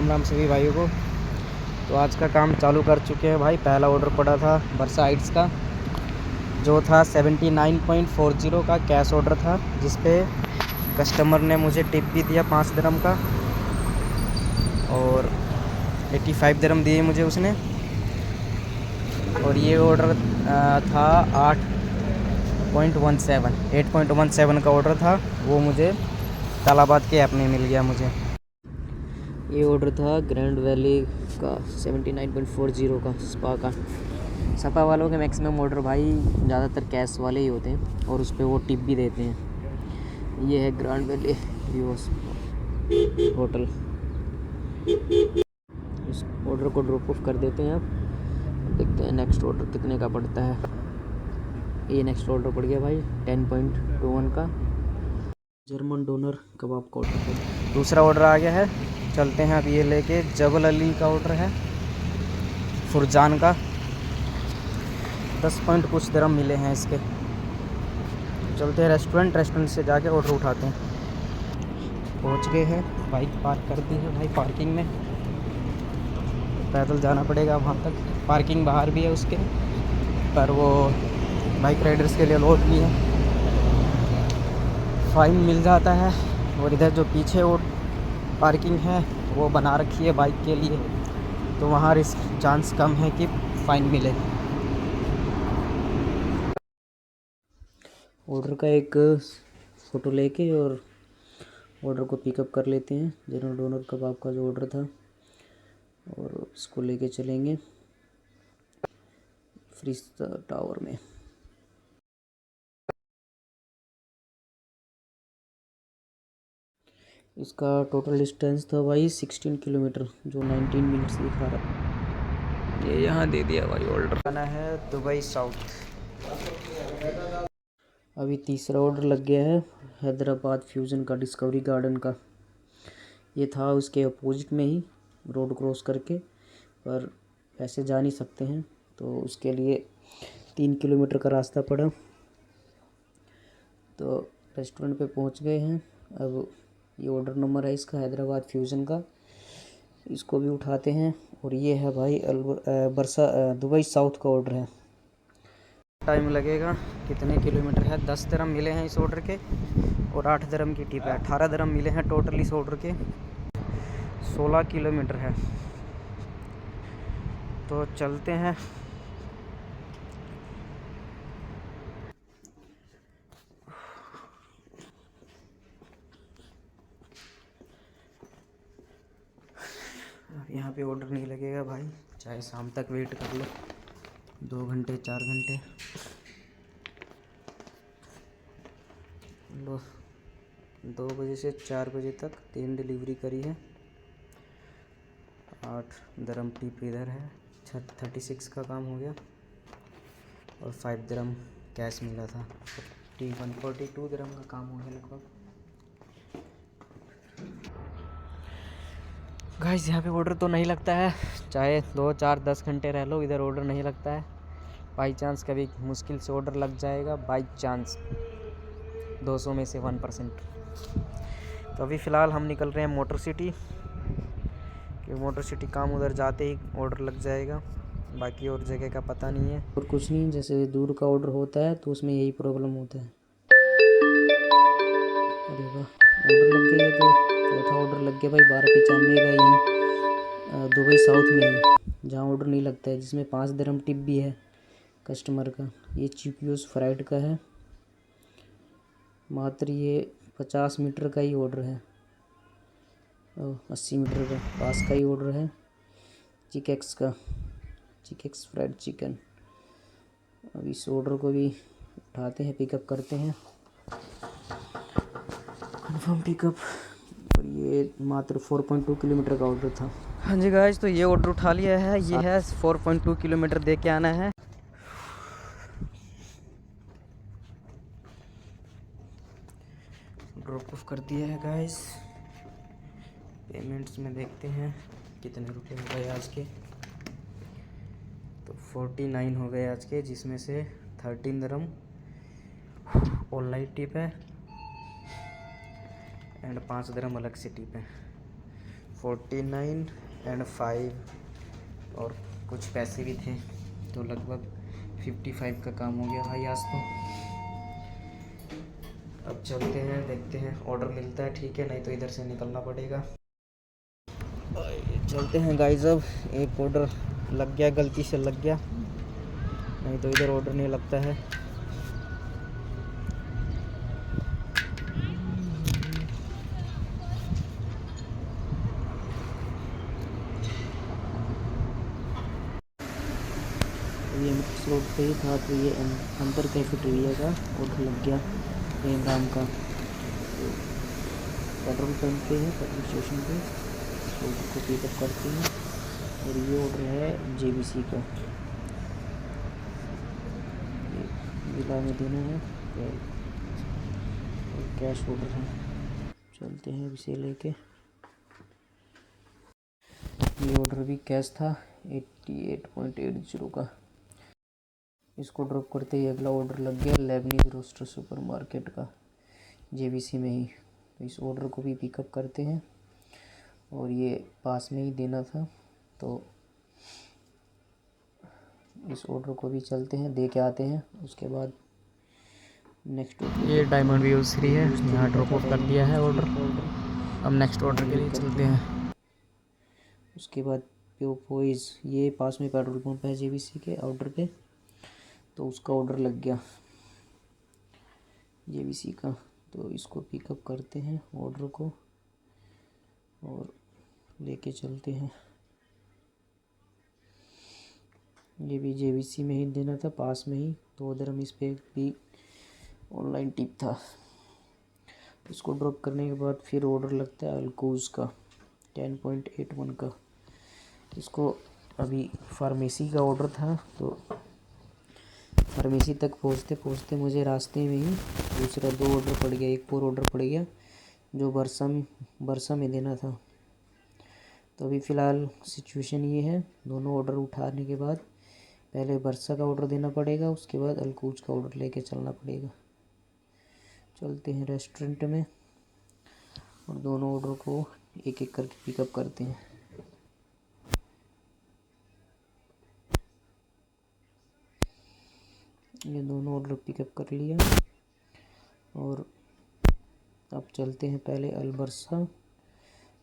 राम राम सभी भाइयों को। तो आज का काम चालू कर चुके हैं भाई। पहला ऑर्डर पड़ा था बरसा आइट्स का, जो था 79.40 का कैश ऑर्डर था, जिस पे कस्टमर ने मुझे टिप भी दिया 5 दिरहम का, और 85 दिरहम दिए मुझे उसने। और ये ऑर्डर था 8.17 का ऑर्डर था, वो मुझे तालाबाद के ऐप में मिल गया मुझे। ये ऑर्डर था ग्रैंड वैली का 79.40 का स्पा का। सपा वालों के मैक्सिमम ऑर्डर भाई ज़्यादातर कैश वाले ही होते हैं, और उस पर वो टिप भी देते हैं। ये है ग्रैंड वैली व्यूअर्स होटल। इस ऑर्डर को ड्रॉप ऑफ कर देते हैं। अब देखते हैं नेक्स्ट ऑर्डर कितने का पड़ता है। ये नेक्स्ट ऑर्डर पड़ गया भाई 10.21 का जर्मन डोनर कबाब का ऑर्डर। दूसरा ऑर्डर आ गया है, चलते हैं अब ये लेके। जबल अली का ऑर्डर है फुरजान का, 10 पॉइंट कुछ दिरहम मिले हैं इसके। चलते हैं रेस्टोरेंट से जाके ऑर्डर उठाते हैं। पहुंच गए हैं, बाइक पार्क कर दी है भाई पार्किंग में। पैदल जाना पड़ेगा वहाँ तक, पार्किंग बाहर भी है उसके, पर वो बाइक राइडर्स के लिए लोड भी है, फ़ाइन मिल जाता है। और इधर जो पीछे वो पार्किंग है वो बना रखी है बाइक के लिए, तो वहाँ रिस्क चांस कम है कि फ़ाइन मिले। ऑर्डर का एक फ़ोटो लेके और ऑर्डर को पिकअप कर लेते हैं। जनरल डोनर कबाब का जो ऑर्डर था, और इसको लेके चलेंगे फ्रिश्ता टावर में। इसका टोटल डिस्टेंस था भाई 16 किलोमीटर, जो 19 मिनट्स दिखा रहा। ये यहाँ दे दिया भाई ऑर्डर। आना है दुबई साउथ। अभी तीसरा ऑर्डर लग गया है हैदराबाद फ्यूज़न का, डिस्कवरी गार्डन का। ये था उसके अपोजिट में ही, रोड क्रॉस करके, पर ऐसे जा नहीं सकते हैं, तो उसके लिए 3 किलोमीटर का रास्ता पड़ा। तो रेस्टोरेंट पे पहुंच गए हैं। अब ये ऑर्डर नंबर है इसका, हैदराबाद फ्यूज़न का, इसको भी उठाते हैं। और ये है भाई बरसा दुबई साउथ का ऑर्डर है। टाइम लगेगा, कितने किलोमीटर है? 10 दिरहम मिले हैं इस ऑर्डर के, और 8 दिरहम की टिप है। 18 दिरहम मिले हैं टोटल इस ऑर्डर के। 16 किलोमीटर है, तो चलते हैं। यहाँ पे ऑर्डर नहीं लगेगा भाई, चाहे शाम तक वेट कर लो, 2 घंटे 4 घंटे लो। 2 बजे से 4 बजे तक 3 डिलीवरी करी है। 8 दिरहम टिप इधर है, 36 का काम हो गया, और 5 दिरहम कैश मिला था। 142 दिरहम का काम हो गया लगभग। गाइस यहाँ पे ऑर्डर तो नहीं लगता है, चाहे 2 4 10 घंटे रह लो, इधर ऑर्डर नहीं लगता है। बाई चांस कभी मुश्किल से ऑर्डर लग जाएगा, बाई चांस 200 में से 1%। तो अभी फ़िलहाल हम निकल रहे हैं मोटर सिटी, कि मोटर सिटी काम उधर जाते ही ऑर्डर लग जाएगा, बाकी और जगह का पता नहीं है। और कुछ नहीं, जैसे दूर का ऑर्डर होता है तो उसमें यही प्रॉब्लम होता है। अरे वाह, ऑर्डर लग गया। तो चौथा ऑर्डर लग गया भाई 1295 का, यहीं दुबई साउथ में ही, जहाँ ऑर्डर नहीं लगता है, जिसमें 5 दिरहम टिप भी है कस्टमर का। ये चीपियोस फ्राइड का है, मात्र ये 50 मीटर का ही ऑर्डर है, 80 मीटर का पास का ही ऑर्डर है। चिकेक्स का, चिकेक्स फ्राइड चिकन। अब इस ऑर्डर को भी उठाते हैं, पिकअप करते हैं, कंफर्म पिकअप। और ये मात्र 4.2 किलोमीटर का ऑर्डर था। हाँ जी गाइस, तो ये ऑर्डर उठा लिया है। ये है 4.2 किलोमीटर दे के आना है। ड्रॉप ऑफ कर दिया है गाइस। पेमेंट्स में देखते हैं कितने रुपए हो गए आज के। तो 49 हो गए आज के, जिसमें से 13 दिरहम ऑनलाइन टिप है, एंड 5 दिरहम अलग से टिप है। 49 एंड 5 और कुछ पैसे भी थे, तो लगभग 55 का काम हो गया भाई आज तो। अब चलते हैं, देखते हैं ऑर्डर मिलता है ठीक है, नहीं तो इधर से निकलना पड़ेगा। चलते हैं गाइस, अब एक ऑर्डर लग गया, गलती से लग गया, नहीं तो इधर ऑर्डर नहीं लगता है। ये मिक्स रोड पे ही था, तो ये अंतर कैफेटेरिया का ऑर्डर लग गया प्रेम राम का। पेट्रोल पंप पे है, पेट्रोल स्टेशन पे ऑर्डर को पिकअप करते हैं। और ये ऑर्डर है जेबीसी का, जिला में देना है और कैश ऑर्डर है। चलते हैं इसे लेके। ये ऑर्डर भी कैश था 88.80 का। इसको ड्रॉप करते ही अगला ऑर्डर लग गया लेबनीज रोस्टर सुपरमार्केट का, जेबीसी में ही। तो इस ऑर्डर को भी पिकअप करते हैं और ये पास में ही देना था, तो इस ऑर्डर को भी चलते हैं, दे के आते हैं। उसके बाद नेक्स्ट ये डायमंड व्यू 3 है, यहाँ ड्रॉप ऑफ कर दिया है ऑर्डर। अब नेक्स्ट ऑर्डर के लिए चलते हैं। उसके बाद प्योपोइज, ये पास में पेट्रोल पंप है जेबीसी के ऑर्डर पे, तो उसका ऑर्डर लग गया जेबीसी का। तो इसको पिकअप करते हैं ऑर्डर को और लेके चलते हैं। ये भी जेबीसी में ही देना था, पास में ही, 2 dirham इस पे भी ऑनलाइन टिप था। इसको ड्रॉप करने के बाद फिर ऑर्डर लगता है अल्कूज का 10.81 का। इसको अभी फार्मेसी का ऑर्डर था, तो फार्मेसी तक पहुँचते पहुँचते मुझे रास्ते में ही दूसरा 2 ऑर्डर पड़ गया, एक और ऑर्डर पड़ गया जो बरसा में देना था। तो अभी फ़िलहाल सिचुएशन ये है, दोनों ऑर्डर उठाने के बाद पहले बरसा का ऑर्डर देना पड़ेगा, उसके बाद अल्कूज का ऑर्डर लेके चलना पड़ेगा। चलते हैं रेस्टोरेंट में और दोनों ऑर्डर को एक एक करके पिकअप करते हैं। ये दोनों ऑर्डर पिकअप कर लिया और अब चलते हैं पहले अलबरसा।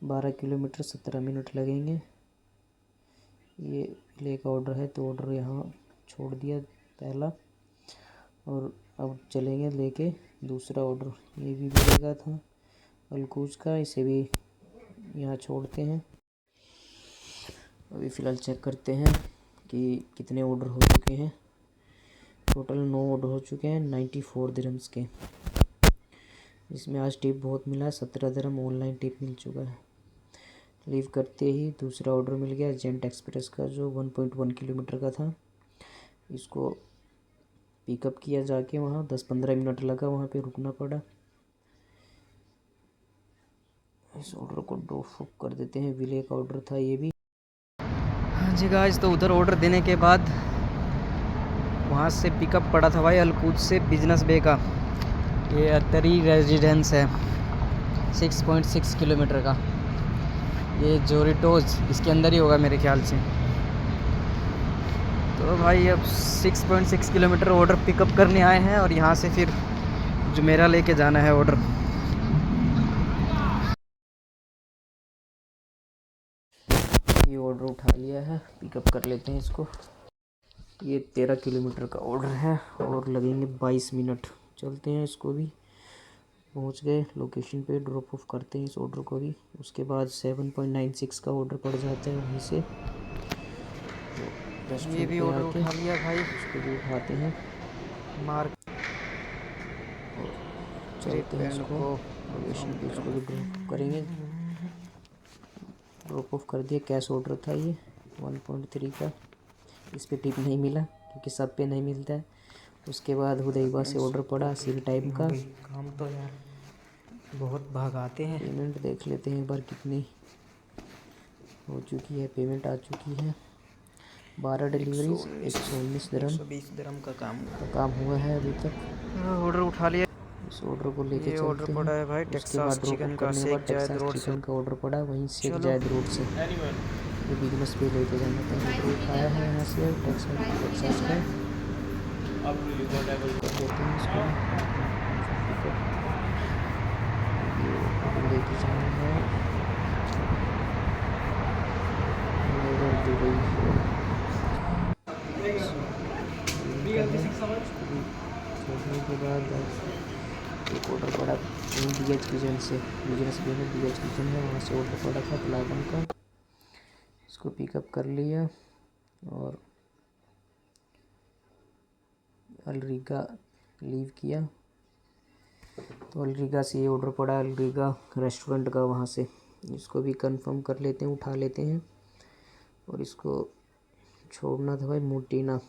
12 किलोमीटर 17 मिनट लगेंगे। ये ले का ऑर्डर है, तो ऑर्डर यहाँ छोड़ दिया पहला, और अब चलेंगे लेके दूसरा ऑर्डर। ये भी मिलेगा था अल्कूज का, इसे भी यहाँ छोड़ते हैं। अभी फ़िलहाल चेक करते हैं कि कितने ऑर्डर हो चुके हैं। टोटल 9 ऑर्डर हो चुके हैं 94 dirhams के। इसमें आज टिप बहुत मिला है, 17 dirham ऑनलाइन टिप मिल चुका है। लीव करते ही दूसरा ऑर्डर मिल गया जेंट एक्सप्रेस का, जो 1.1 किलोमीटर का था। इसको पिकअप किया जाके, वहाँ 10-15 मिनट लगा, वहाँ पे रुकना पड़ा। इस ऑर्डर को ड्रॉप कर देते हैं, विले का ऑर्डर था ये भी। हाँ जी गाइस, तो उधर ऑर्डर देने के बाद वहाँ से पिकअप पड़ा था भाई अल्कूज से बिजनेस बे का। ये अतरी रेजिडेंस है, 6.6 किलोमीटर का। ये जोरिटोज इसके अंदर ही होगा मेरे ख्याल से। तो भाई अब 6.6 किलोमीटर ऑर्डर पिकअप करने आए हैं और यहाँ से फिर जुमेरा लेके जाना है ऑर्डर। ये ऑर्डर उठा लिया है, पिकअप कर लेते हैं इसको। ये 13 किलोमीटर का ऑर्डर है और लगेंगे 22 मिनट। चलते हैं, इसको भी पहुंच गए लोकेशन पे, ड्रॉप ऑफ करते हैं इस ऑर्डर को भी। उसके बाद 7.96 का ऑर्डर पड़ जाता है वहीं से। तो ये भी ऑर्डर उठा लिया भाई, उसको भी उठाते हैं मार्क और चलते हैं इसको लोकेशन पे, इसको भी ड्रॉप करेंगे। ड्रॉप ऑफ कर दिया। कैश ऑर्डर था ये 1.3 का, इस पे टिप नहीं मिला क्योंकि सब पे नहीं मिलता है। उसके बाद हुदैबा से ऑर्डर पड़ा सिल टाइप का। काम तो यार बहुत भाग आते हैं। पेमेंट देख लेते हैं एक बार कितनी हो चुकी है। पेमेंट आ चुकी है 12 डिलीवरीज 119 dirham 120 dirham का काम हुआ है अभी तक। ऑर्डर उठा लिया। इस ऑर्डर को लेके ये चलते ऑर्डर हैं। पड़ा है भाई उसके टेक्सास बाद ड्रॉप चिकन ऑफ का करने के शेख बाद जायद टेक्सास रोड से। चिकन का ऑर्डर पड़ा वहीं शेख चलो। जायद रोड से ये बिजनेस पे लेके जाना था। ऑर्डर उठाया है यहाँ से अब टेक्सास का कर देते हैं इसको पिकअप। ये ऑर्डर लेके जाना है नगर दुबई। छोड़ने के बाद एक ऑर्डर पड़ा DH किचन से, बिजनेस पे में DH किचन है वहाँ से ऑर्डर पड़ा था प्लागन का। इसको पिकअप कर लिया और अलरीगा लीव किया। तो अलरीगा से ये ऑर्डर पड़ा अलरीगा रेस्टोरेंट का, वहाँ से इसको भी कंफर्म कर लेते हैं, उठा लेते हैं। और इसको छोड़ना था भाई मोटीना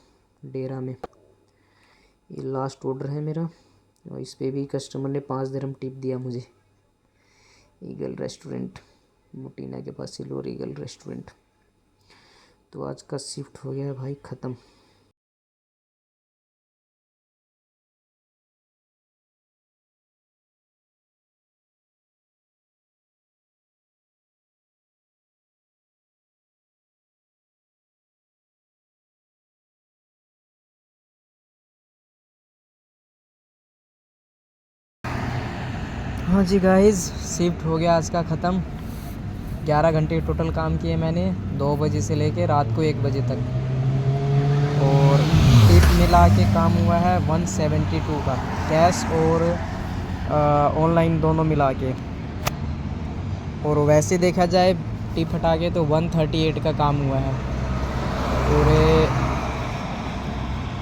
डेरा में। ये लास्ट ऑर्डर है मेरा और इस पे भी कस्टमर ने 5 दिरहम टिप दिया मुझे। ईगल रेस्टोरेंट मोटीना के पास सिल्वर ईगल रेस्टोरेंट। तो आज का शिफ्ट हो गया है भाई ख़त्म। हाँ जी गाइस, शिफ्ट हो गया आज का ख़त्म। 11 घंटे टोटल काम किए मैंने, 2 बजे से लेके रात को 1 बजे तक। और टिप मिला के काम हुआ है 172 का, कैश और ऑनलाइन दोनों मिला के। और वैसे देखा जाए टिप हटा के तो 138 का काम हुआ है पूरे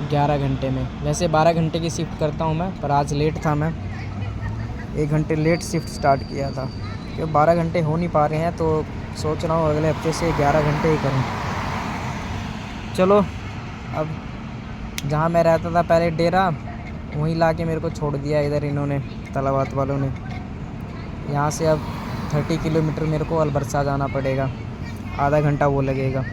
11 घंटे में। वैसे 12 घंटे की शिफ्ट करता हूँ मैं, पर आज लेट था, मैं 1 घंटे लेट शिफ्ट स्टार्ट किया था क्योंकि 12 घंटे हो नहीं पा रहे हैं। तो सोच रहा हूँ अगले हफ्ते से 11 घंटे ही करूँ। चलो, अब जहाँ मैं रहता था पहले डेरा, वहीं ला के मेरे को छोड़ दिया इधर इन्होंने, तलावात वालों ने। यहाँ से अब 30 किलोमीटर मेरे को अलबरसा जाना पड़ेगा, आधा घंटा वो लगेगा।